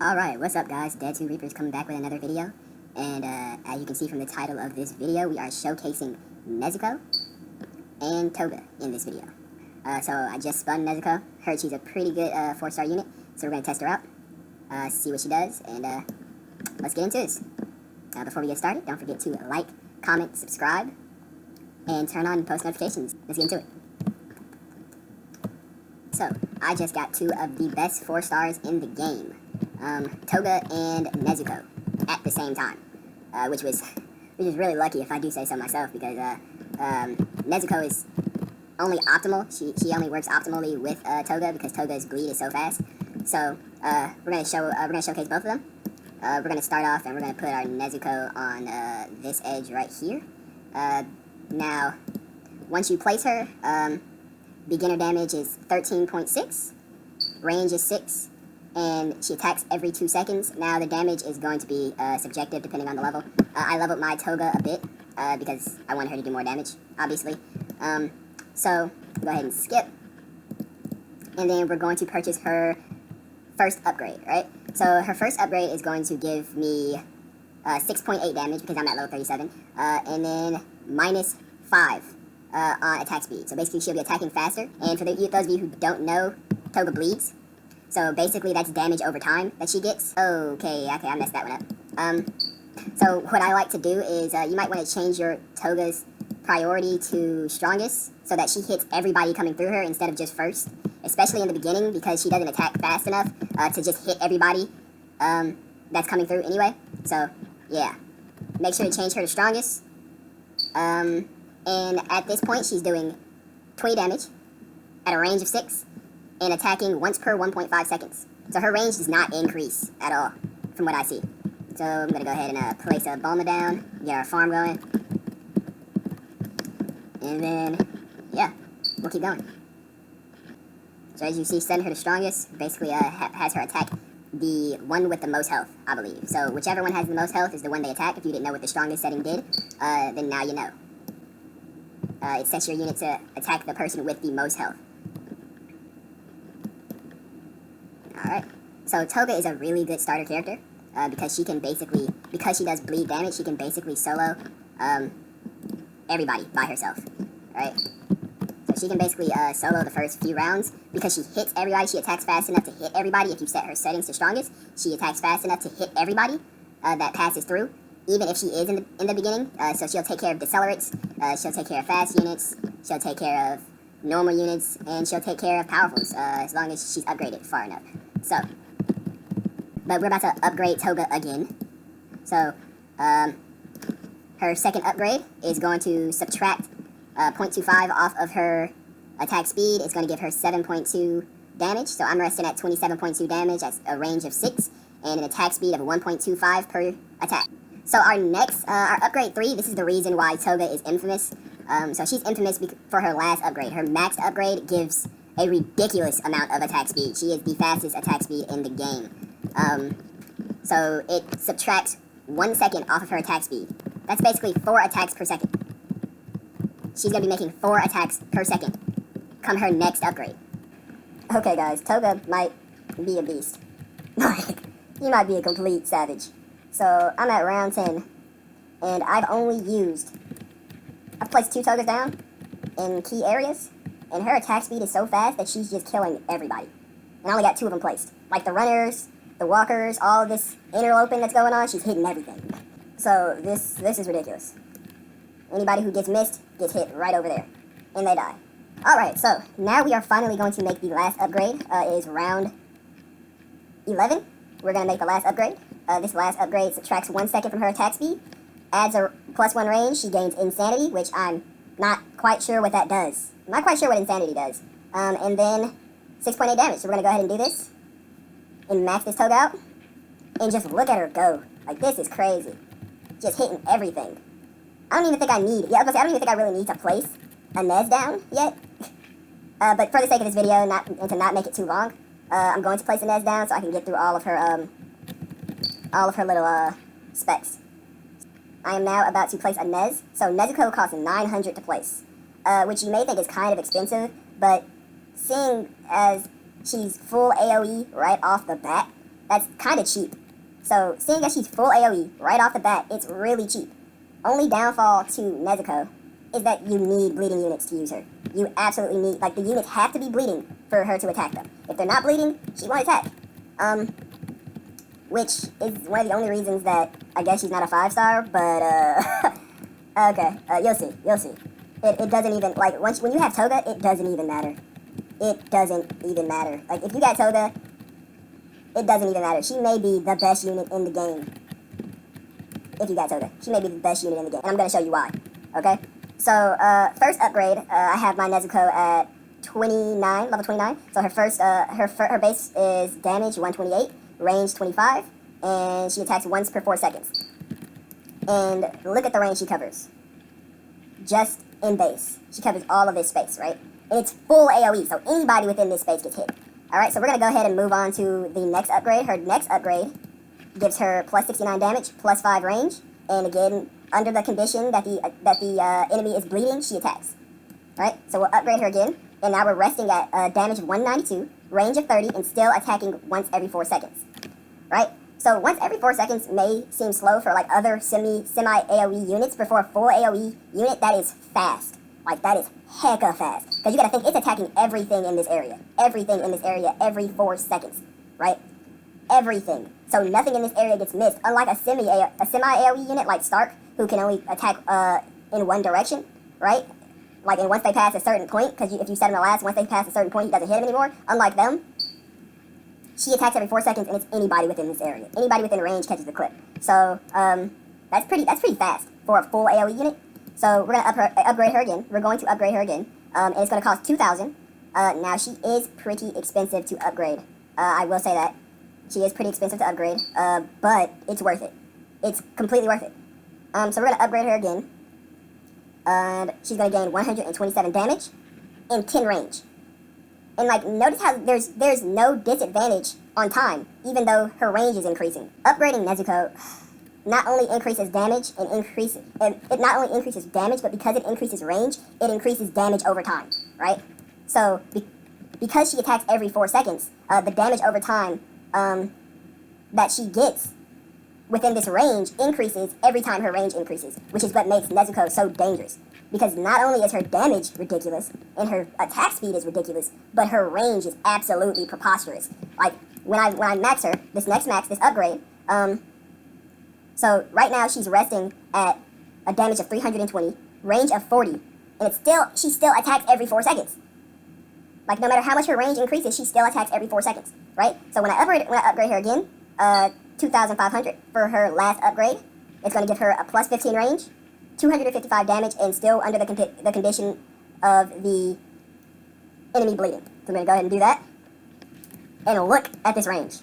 Alright, what's up guys? Dead2 Reapers coming back with another video. And as you can see from the title of this video, we are showcasing Nezuko and Toga in this video. So I just spun Nezuko. Heard she's a pretty good 4-star unit. So we're going to test her out, see what she does, and let's get into this. Before we get started, don't forget to like, comment, subscribe, and turn on post notifications. Let's get into it. So, I just got 2 of the best 4 stars in the game. Toga and Nezuko at the same time, which is really lucky if I do say so myself, because Nezuko is only optimal. She only works optimally with Toga because Toga's bleed is so fast. So we're gonna showcase both of them. We're gonna start off and we're gonna put our Nezuko on this edge right here. Now, once you place her, beginner damage is 13.6, range is 6. And she attacks every 2 seconds. Now the damage is going to be subjective depending on the level. I leveled my Toga a bit because I wanted her to do more damage, obviously. So go ahead and skip. And then we're going to purchase her first upgrade, right? So her first upgrade is going to give me 6.8 damage because I'm at level 37. And then minus 5 on attack speed. So basically she'll be attacking faster. And for those of you who don't know, Toga bleeds. So basically that's damage over time that she gets. Okay, I messed that one up. So what I like to do is you might want to change your Toga's priority to strongest so that she hits everybody coming through her instead of just first. Especially in the beginning because she doesn't attack fast enough to just hit everybody that's coming through anyway. So yeah, make sure to change her to strongest. And at this point she's doing 20 damage at a range of 6. And attacking once per 1.5 seconds. So her range does not increase at all, from what I see. So I'm going to go ahead and place a Bulma down, get our farm going. And then, yeah, we'll keep going. So as you see, setting her to strongest basically has her attack the one with the most health, I believe. So whichever one has the most health is the one they attack. If you didn't know what the strongest setting did, then now you know. It sets your unit to attack the person with the most health. Alright, so Toga is a really good starter character, because she can basically, because she does bleed damage, she can basically solo everybody by herself, right? So she can basically solo the first few rounds, because she hits everybody, she attacks fast enough to hit everybody. If you set her settings to strongest, she attacks fast enough to hit everybody that passes through, even if she is in the beginning. So she'll take care of decelerates, she'll take care of fast units, she'll take care of normal units, and she'll take care of powerfuls, as long as she's upgraded far enough. So, but we're about to upgrade Toga again. So, her second upgrade is going to subtract 0.25 off of her attack speed. It's going to give her 7.2 damage. So I'm resting at 27.2 damage at a range of 6 and an attack speed of 1.25 per attack. So our next, our upgrade 3, this is the reason why Toga is infamous. So she's infamous for her last upgrade. Her max upgrade gives a ridiculous amount of attack speed. She is the fastest attack speed in the game. So it subtracts 1 second off of her attack speed. That's basically 4 attacks per second. She's going to be making 4 attacks per second come her next upgrade. Okay guys, Toga might be a beast. He might be a complete savage. So I'm at round 10, and I've placed 2 Togas down in key areas, and her attack speed is so fast that she's just killing everybody. And I only got 2 of them placed. Like the runners, the walkers, all of this interloping that's going on, she's hitting everything. So this is ridiculous. Anybody who gets missed gets hit right over there, and they die. Alright, so now we are finally going to make the last upgrade. It is round 11. We're going to make the last upgrade. This last upgrade subtracts 1 second from her attack speed, adds a +1 range. She gains insanity, which I'm not quite sure what that does. I'm not quite sure what insanity does. And then 6.8 damage. So we're going to go ahead and do this and max this Toga out. And just look at her go. Like, this is crazy. Just hitting everything. I don't even think I really need to place a Nez down yet. But for the sake of this video, and to not make it too long, I'm going to place a Nez down so I can get through all of her little specs. I am now about to place a Nez. So Nezuko costs 900 to place, which you may think is kind of expensive, but seeing as she's full AoE right off the bat, that's kind of cheap. So, seeing as she's full AoE right off the bat, it's really cheap. Only downfall to Nezuko is that you need bleeding units to use her. You absolutely need, like, the units have to be bleeding for her to attack them. If they're not bleeding, she won't attack. Which is one of the only reasons that I guess she's not a 5-star, but, okay, you'll see. It doesn't even, like, when you have Toga, it doesn't even matter. It doesn't even matter. Like, if you got Toga, it doesn't even matter. She may be the best unit in the game. If you got Toga, she may be the best unit in the game, and I'm going to show you why, okay? So, first upgrade, I have my Nezuko at 29, level 29. So her first, her base is damage 128, range 25, and she attacks once per 4 seconds. And look at the range she covers. Just in base. She covers all of this space, right? And it's full AoE, so anybody within this space gets hit. Alright, so we're going to go ahead and move on to the next upgrade. Her next upgrade gives her plus 69 damage, plus 5 range, and again, under the condition that the enemy is bleeding, she attacks. Alright, so we'll upgrade her again, and now we're resting at damage of 192, range of 30, and still attacking once every 4 seconds. Right? So once every 4 seconds may seem slow for like other semi-AoE units, but for a full AoE unit, that is fast. Like, that is hecka fast. Because you gotta think, it's attacking everything in this area. Everything in this area every 4 seconds. Right? Everything. So nothing in this area gets missed. Unlike a semi-AoE unit like Stark, who can only attack in one direction. Right? Like, and once they pass a certain point, because if you set him to last, once they pass a certain point, he doesn't hit him anymore. Unlike them, she attacks every 4 seconds, and it's anybody within this area. Anybody within range catches the clip. So, that's pretty fast for a full AoE unit. So, we're going to upgrade her again. We're going to upgrade her again. And it's going to cost 2,000. Now, she is pretty expensive to upgrade. I will say that. She is pretty expensive to upgrade. But it's worth it. It's completely worth it. So, we're going to upgrade her again. And she's going to gain 127 damage and 10 range. And, like, notice how there's no disadvantage on time, even though her range is increasing. Upgrading Nezuko not only increases damage it not only increases damage, but because it increases range, it increases damage over time, right? So, because she attacks every 4 seconds, the damage over time that she gets within this range increases every time her range increases, which is what makes Nezuko so dangerous. Because not only is her damage ridiculous, and her attack speed is ridiculous, but her range is absolutely preposterous. Like, when I max her, this upgrade, so right now she's resting at a damage of 320, range of 40, and she still attacks every 4 seconds. Like, no matter how much her range increases, she still attacks every 4 seconds, right? So when I upgrade her again, 2,500 for her last upgrade, it's going to give her a plus 15 range, 255 damage, and still under the condition of the enemy bleeding. So I'm going to go ahead and do that. And look at this range.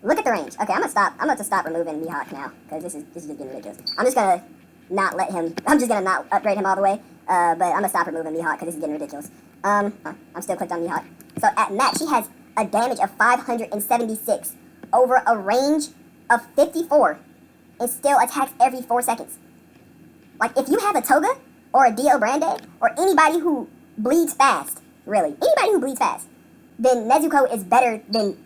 Look at the range. Okay, I'm going to stop removing Mihawk now, because this is just getting ridiculous. I'm just going to not upgrade him all the way, but I'm going to stop removing Mihawk, because this is getting ridiculous. I'm still clicked on Mihawk. So at max, she has a damage of 576 over a range of 54, and still attacks every 4 seconds. Like, if you have a Toga, or a Dio Brande, or anybody who bleeds fast, really, anybody who bleeds fast, then Nezuko is better than,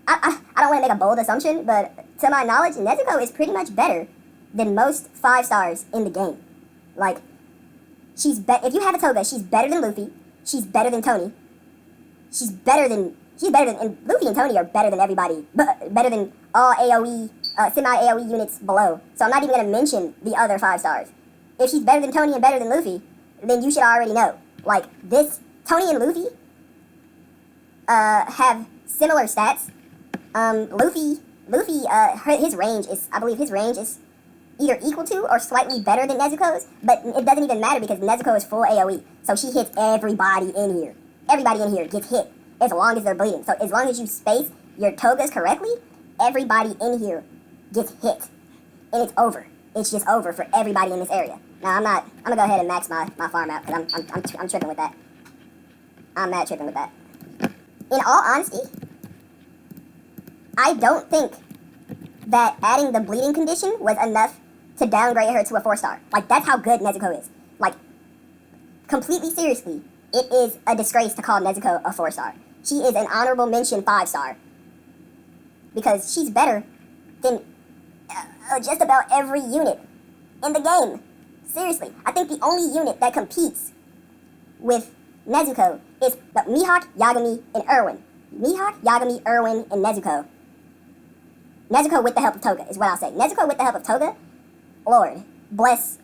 I don't want to make a bold assumption, but to my knowledge, Nezuko is pretty much better than most 5 stars in the game. Like, if you have a Toga, she's better than Luffy, she's better than Tony, and Luffy and Tony are better than everybody, better than all AoE, semi-AoE units below. So I'm not even going to mention the other 5 stars. If she's better than Tony and better than Luffy, then you should already know. Like, Tony and Luffy have similar stats. Luffy, his range is, I believe his range is either equal to or slightly better than Nezuko's, but it doesn't even matter because Nezuko is full AoE. So she hits everybody in here. Everybody in here gets hit as long as they're bleeding. So as long as you space your Togas correctly, everybody in here gets hit. And it's over. It's just over for everybody in this area. Now, I'm gonna go ahead and max my farm out, because I'm tripping with that. I'm mad tripping with that. In all honesty, I don't think that adding the bleeding condition was enough to downgrade her to a 4-star. Like, that's how good Nezuko is. Like, completely seriously, it is a disgrace to call Nezuko a 4-star. She is an honorable mention 5-star. because she's better than just about every unit in the game. Seriously, I think the only unit that competes with Nezuko is Mihawk, Yagami, and Erwin. Mihawk, Yagami, Erwin, and Nezuko. Nezuko with the help of Toga is what I'll say. Nezuko with the help of Toga, Lord, bless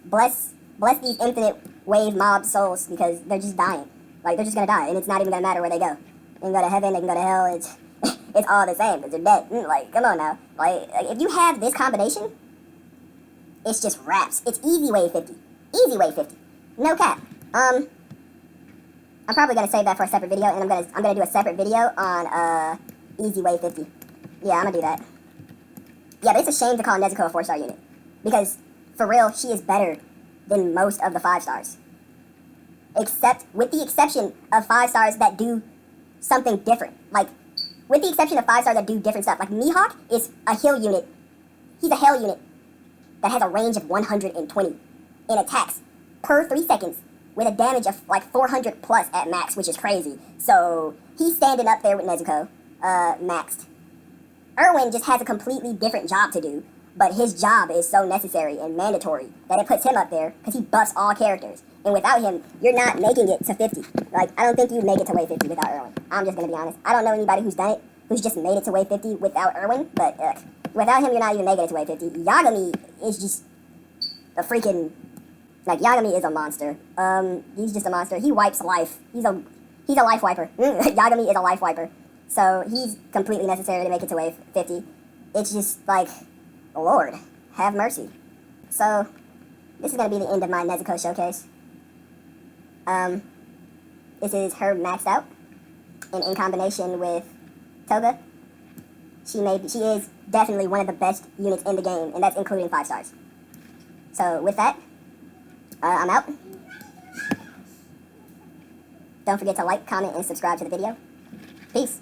these infinite wave mob souls, because they're just dying. Like, they're just gonna die, and it's not even gonna matter where they go. They can go to heaven, they can go to hell, it's it's all the same, because they're dead. Like, come on now. Like, if you have this combination, it's just wraps. It's easy wave 50. Easy wave 50. No cap. I'm probably gonna save that for a separate video, and I'm gonna do a separate video on easy wave 50. Yeah, I'm gonna do that. Yeah, but it's a shame to call Nezuko a 4-star unit, because for real, she is better than most of the 5 stars. With the exception of 5 stars that do something different. Like, with the exception of 5 stars that do different stuff. Like, Mihawk is a heal unit. He's a heal unit that has a range of 120 in attacks per 3 seconds with a damage of like 400 plus at max, which is crazy. So, he's standing up there with Nezuko, maxed. Erwin just has a completely different job to do, but his job is so necessary and mandatory that it puts him up there because he buffs all characters. And without him, you're not making it to 50. Like, I don't think you'd make it to wave 50 without Erwin. I'm just going to be honest. I don't know anybody who's done it, who's just made it to wave 50 without Erwin, but without him, you're not even making it to wave 50. Yagami is just a freaking... Like, Yagami is a monster. He's just a monster. He wipes life. He's a life wiper. Yagami is a life wiper. So, he's completely necessary to make it to wave 50. It's just, like, Lord, have mercy. So, this is going to be the end of my Nezuko showcase. This is her maxed out, and in combination with Toga, she is definitely one of the best units in the game, and that's including 5 stars. So, with that, I'm out. Don't forget to like, comment, and subscribe to the video. Peace.